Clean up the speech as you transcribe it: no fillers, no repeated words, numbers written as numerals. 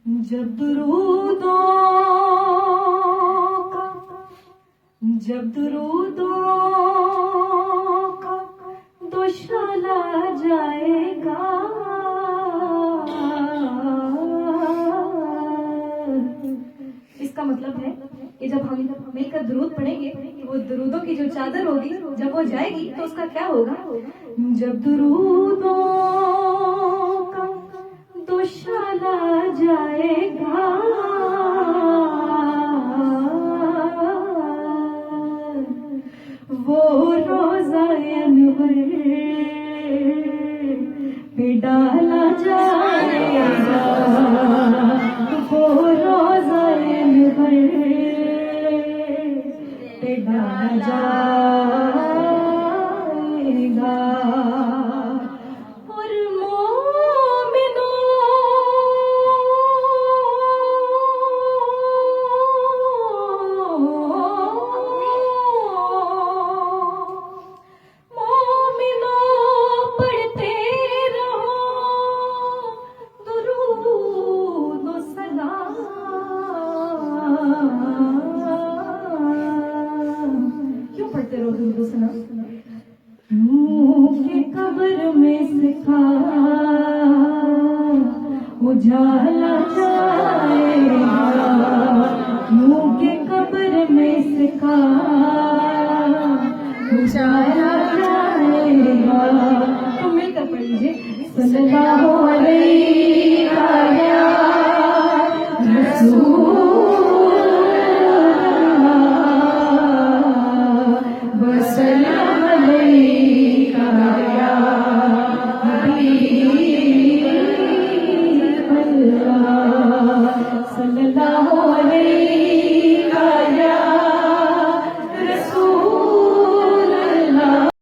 जब दुरूदों का जब दुरूदों का दोशाला जाएगा, इसका मतलब है कि जब हम मिलकर दुरूद पढ़ेंगे, वो दुरूदों की जो चादर होगी जब वो जाएगी तो उसका क्या होगा। जब दुरूदों का दोशाला जाएगा, वो रोज़ा अनवर पे डाला जाएगा, वो रोज़ा अनवर पे डाला जाएगा। और पढ़ते रहो दुरूद व सलाम, क्यों पढ़ते रहो दुरूद व सलाम। के कब्र में सिखा उजाला जाएगा, मुँह के कब्र में सिखा उजाला जाएगा। तो मिलकर पढ़ लीजिए। सल्लल्लाहु अलैहि रसूल वसल्लम अलैका या हबीब अल्लाह, सल्लल्लाहु